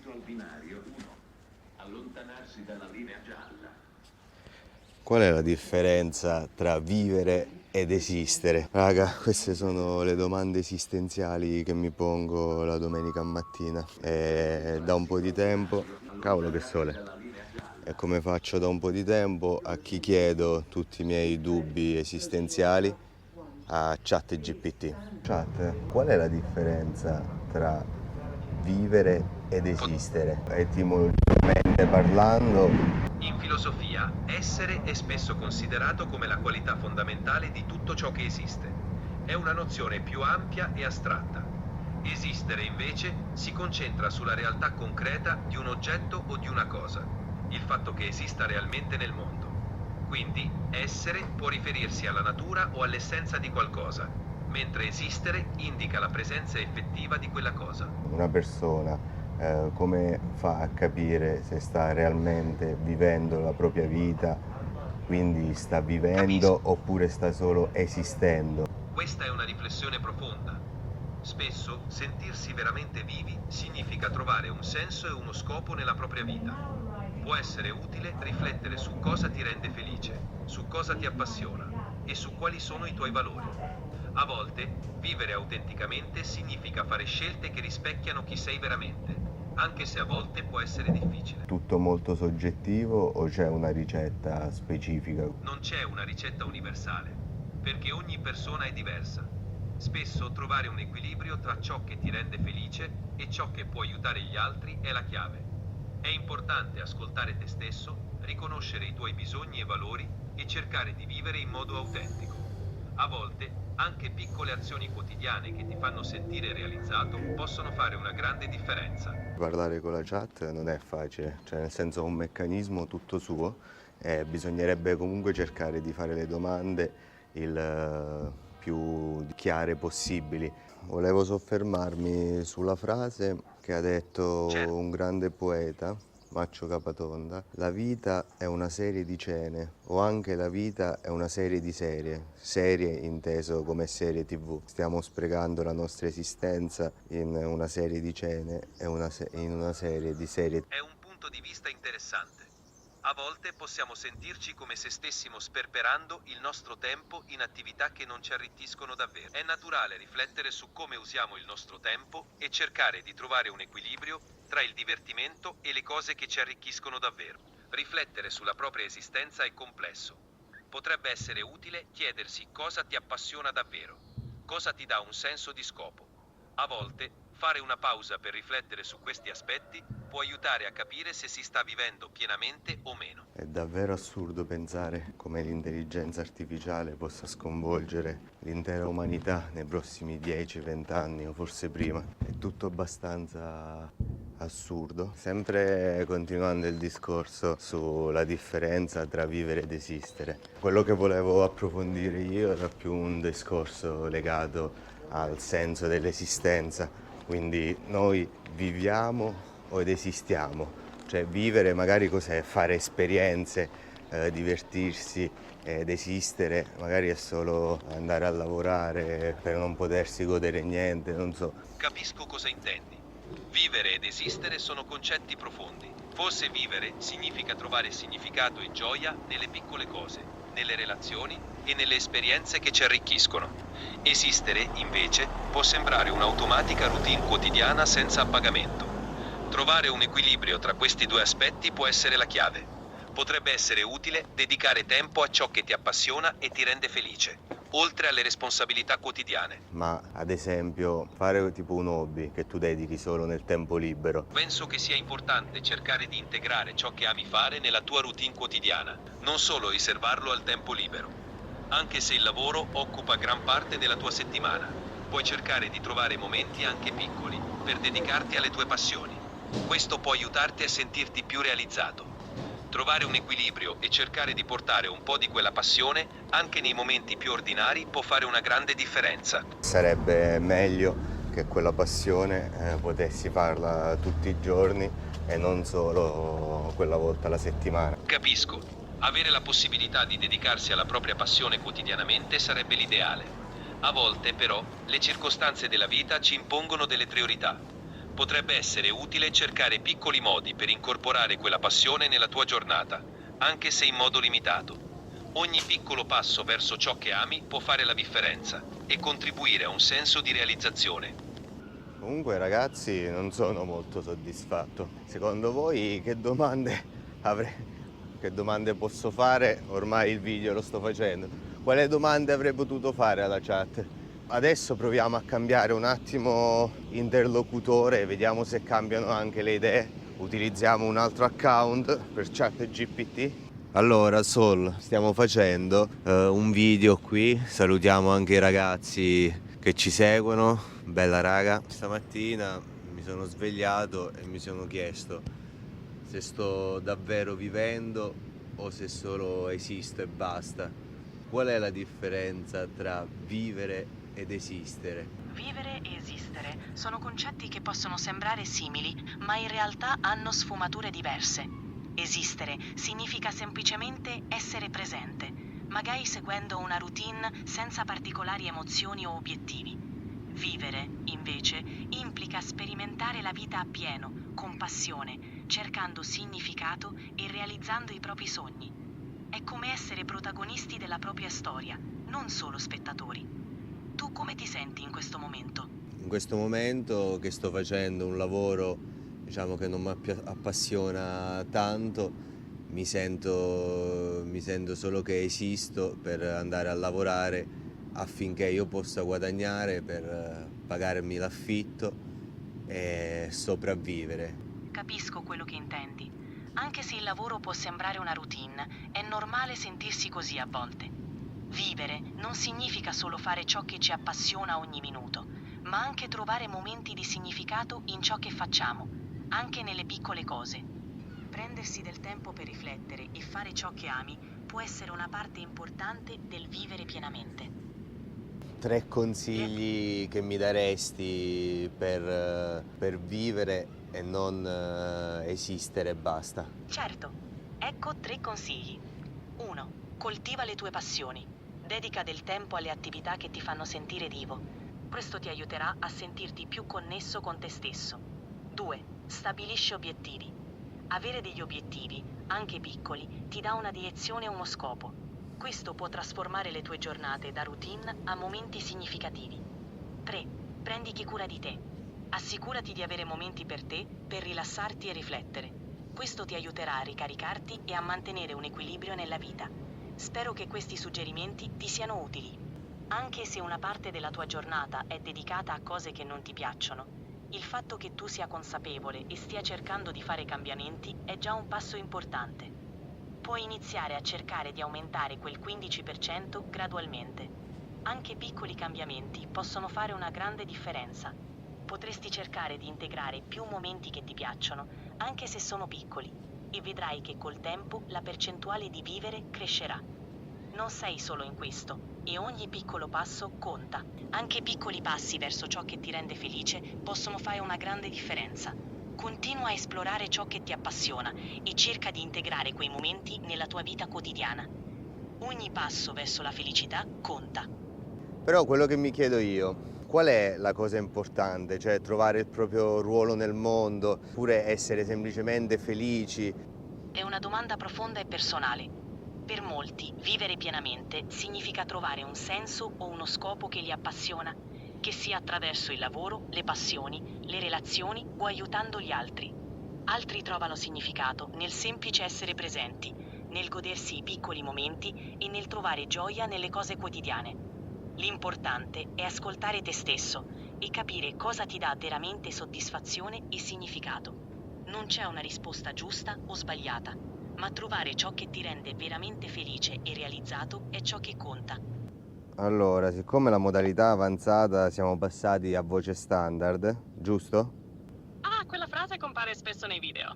riferito al binario 1. Allontanarsi dalla linea gialla. Qual è la differenza tra vivere ed esistere? Raga, queste sono le domande esistenziali che mi pongo la domenica mattina. E da un po' di tempo, cavolo che sole, e come faccio da un po' di tempo a chi chiedo tutti i miei dubbi esistenziali? A ChatGPT. Chat, qual è la differenza tra vivere ed esistere? Etimologicamente parlando, In filosofia, essere è spesso considerato come la qualità fondamentale di tutto ciò che esiste. È una nozione più ampia e astratta. Esistere, invece, si concentra sulla realtà concreta di un oggetto o di una cosa, il fatto che esista realmente nel mondo. Quindi, essere può riferirsi alla natura o all'essenza di qualcosa, mentre esistere indica la presenza effettiva di quella cosa. una persona come fa a capire se sta realmente vivendo la propria vita, quindi sta vivendo oppure sta solo esistendo? Questa è una riflessione profonda. Spesso sentirsi veramente vivi significa trovare un senso e uno scopo nella propria vita. Può essere utile riflettere su cosa ti rende felice, su cosa ti appassiona e su quali sono i tuoi valori. A volte, vivere autenticamente significa fare scelte che rispecchiano chi sei veramente, anche se a volte può essere difficile. Tutto molto soggettivo o c'è una ricetta specifica? Non c'è una ricetta universale, perché ogni persona è diversa. Spesso trovare un equilibrio tra ciò che ti rende felice e ciò che può aiutare gli altri è la chiave. È importante ascoltare te stesso, riconoscere i tuoi bisogni e valori e cercare di vivere in modo autentico. A volte, anche piccole azioni quotidiane che ti fanno sentire realizzato possono fare una grande differenza. Parlare con la chat non è facile, cioè nel senso è un meccanismo tutto suo e bisognerebbe comunque cercare di fare le domande il più chiare possibili. Volevo soffermarmi sulla frase che ha detto un grande poeta, Maccio Capatonda: la vita è una serie di cene, o anche la vita è una serie di serie inteso come serie TV. Stiamo sprecando la nostra esistenza in una serie di cene e in una serie di serie. È un punto di vista interessante. A volte possiamo sentirci come se stessimo sperperando il nostro tempo in attività che non ci arricchiscono davvero. È naturale riflettere su come usiamo il nostro tempo e cercare di trovare un equilibrio tra il divertimento e le cose che ci arricchiscono davvero. Riflettere sulla propria esistenza è complesso. Potrebbe essere utile chiedersi cosa ti appassiona davvero, cosa ti dà un senso di scopo. A volte, fare una pausa per riflettere su questi aspetti può aiutare a capire se si sta vivendo pienamente o meno. È davvero assurdo pensare come l'intelligenza artificiale possa sconvolgere l'intera umanità nei prossimi 10-20 anni o forse prima. È tutto abbastanza assurdo. Sempre continuando il discorso sulla differenza tra vivere ed esistere. Quello che volevo approfondire io era più un discorso legato al senso dell'esistenza. Quindi noi viviamo ed esistiamo, cioè vivere magari cos'è? Fare esperienze, divertirsi, ed esistere magari è solo andare a lavorare per non potersi godere niente, non so. Capisco cosa intendi. Vivere ed esistere sono concetti profondi. Forse vivere significa trovare significato e gioia nelle piccole cose, nelle relazioni e nelle esperienze che ci arricchiscono. Esistere, invece, può sembrare un'automatica routine quotidiana senza appagamento. Trovare un equilibrio tra questi due aspetti può essere la chiave. Potrebbe essere utile dedicare tempo a ciò che ti appassiona e ti rende felice, oltre alle responsabilità quotidiane. Ma ad esempio fare tipo un hobby che tu dedichi solo nel tempo libero. Penso che sia importante cercare di integrare ciò che ami fare nella tua routine quotidiana, non solo riservarlo al tempo libero. Anche se il lavoro occupa gran parte della tua settimana, puoi cercare di trovare momenti anche piccoli per dedicarti alle tue passioni. Questo può aiutarti a sentirti più realizzato. Trovare un equilibrio e cercare di portare un po' di quella passione anche nei momenti più ordinari può fare una grande differenza. Sarebbe meglio che quella passione potessi farla tutti i giorni e non solo quella volta alla settimana. Capisco. Avere la possibilità di dedicarsi alla propria passione quotidianamente sarebbe l'ideale. A volte, però, le circostanze della vita ci impongono delle priorità. Potrebbe essere utile cercare piccoli modi per incorporare quella passione nella tua giornata, anche se in modo limitato. Ogni piccolo passo verso ciò che ami può fare la differenza e contribuire a un senso di realizzazione. Comunque ragazzi, non sono molto soddisfatto. Secondo voi che domande che domande posso fare? Ormai il video lo sto facendo. Quale domande avrei potuto fare alla chat? Adesso proviamo a cambiare un attimo interlocutore, vediamo se cambiano anche le idee. Utilizziamo un altro account per ChatGPT. Allora Sol, stiamo facendo un video qui, salutiamo anche i ragazzi che ci seguono. Bella raga, stamattina mi sono svegliato e mi sono chiesto se sto davvero vivendo o se solo esisto e basta. Qual è la differenza tra vivere ed esistere? Vivere e esistere sono concetti che possono sembrare simili, ma in realtà hanno sfumature diverse. Esistere significa semplicemente essere presente, magari seguendo una routine senza particolari emozioni o obiettivi. Vivere, invece, implica sperimentare la vita appieno, con passione, cercando significato e realizzando i propri sogni. È come essere protagonisti della propria storia, non solo spettatori. Tu come ti senti in questo momento? In questo momento che sto facendo un lavoro, diciamo, che non mi appassiona tanto, mi sento solo che esisto per andare a lavorare affinché io possa guadagnare per pagarmi l'affitto e sopravvivere. Capisco quello che intendi. Anche se il lavoro può sembrare una routine, è normale sentirsi così a volte. Vivere non significa solo fare ciò che ci appassiona ogni minuto, ma anche trovare momenti di significato in ciò che facciamo, anche nelle piccole cose. Prendersi del tempo per riflettere e fare ciò che ami può essere una parte importante del vivere pienamente. 3 consigli che mi daresti per vivere e non esistere e basta. Certo, ecco 3 consigli. 1. Coltiva le tue passioni. Dedica del tempo alle attività che ti fanno sentire vivo. Questo ti aiuterà a sentirti più connesso con te stesso. 2. Stabilisci obiettivi. Avere degli obiettivi, anche piccoli, ti dà una direzione e uno scopo. Questo può trasformare le tue giornate da routine a momenti significativi. 3. Prenditi cura di te. Assicurati di avere momenti per te, per rilassarti e riflettere. Questo ti aiuterà a ricaricarti e a mantenere un equilibrio nella vita. Spero che questi suggerimenti ti siano utili. Anche se una parte della tua giornata è dedicata a cose che non ti piacciono, il fatto che tu sia consapevole e stia cercando di fare cambiamenti è già un passo importante. Puoi iniziare a cercare di aumentare quel 15% gradualmente. Anche piccoli cambiamenti possono fare una grande differenza. Potresti cercare di integrare più momenti che ti piacciono, anche se sono piccoli, e vedrai che col tempo la percentuale di vivere crescerà. Non sei solo in questo, e ogni piccolo passo conta. Anche piccoli passi verso ciò che ti rende felice possono fare una grande differenza. Continua a esplorare ciò che ti appassiona e cerca di integrare quei momenti nella tua vita quotidiana. Ogni passo verso la felicità conta. Però quello che mi chiedo io, qual è la cosa importante? Cioè trovare il proprio ruolo nel mondo, oppure essere semplicemente felici? È una domanda profonda e personale. Per molti, vivere pienamente significa trovare un senso o uno scopo che li appassiona, che sia attraverso il lavoro, le passioni, le relazioni o aiutando gli altri. Altri trovano significato nel semplice essere presenti, nel godersi i piccoli momenti e nel trovare gioia nelle cose quotidiane. L'importante è ascoltare te stesso e capire cosa ti dà veramente soddisfazione e significato. Non c'è una risposta giusta o sbagliata, ma trovare ciò che ti rende veramente felice e realizzato è ciò che conta. Allora, siccome la modalità avanzata siamo passati a voce standard, giusto? Ah, quella frase compare spesso nei video.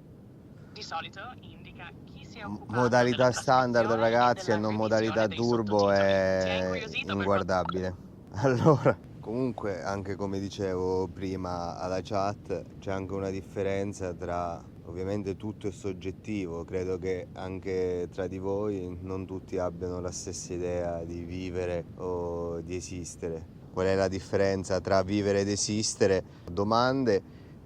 Di solito indica chi si è occupato Modalità della standard trascrizione ragazzi e della non revisione modalità dei turbo sottotitoli. Ti ha è incuriosito per inguardabile. Allora, comunque anche come dicevo prima alla chat, c'è anche una differenza tra, ovviamente tutto è soggettivo, credo che anche tra di voi non tutti abbiano la stessa idea di vivere o di esistere. Qual è la differenza tra vivere ed esistere? Domande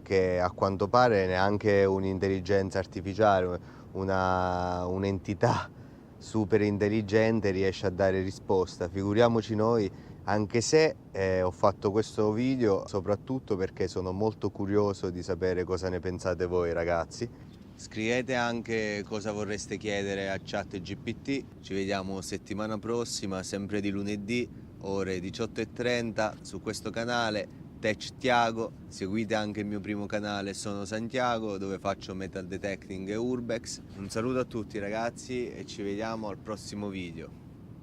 perché a quanto pare neanche un'intelligenza artificiale, un'entità super intelligente riesce a dare risposta, figuriamoci noi, anche se ho fatto questo video soprattutto perché sono molto curioso di sapere cosa ne pensate voi ragazzi. Scrivete anche cosa vorreste chiedere a ChatGPT, ci vediamo settimana prossima, sempre di lunedì, ore 18:30 su questo canale. Tech Tiago, seguite anche il mio primo canale Sono Santiago dove faccio metal detecting e urbex. Un saluto a tutti ragazzi e ci vediamo al prossimo video.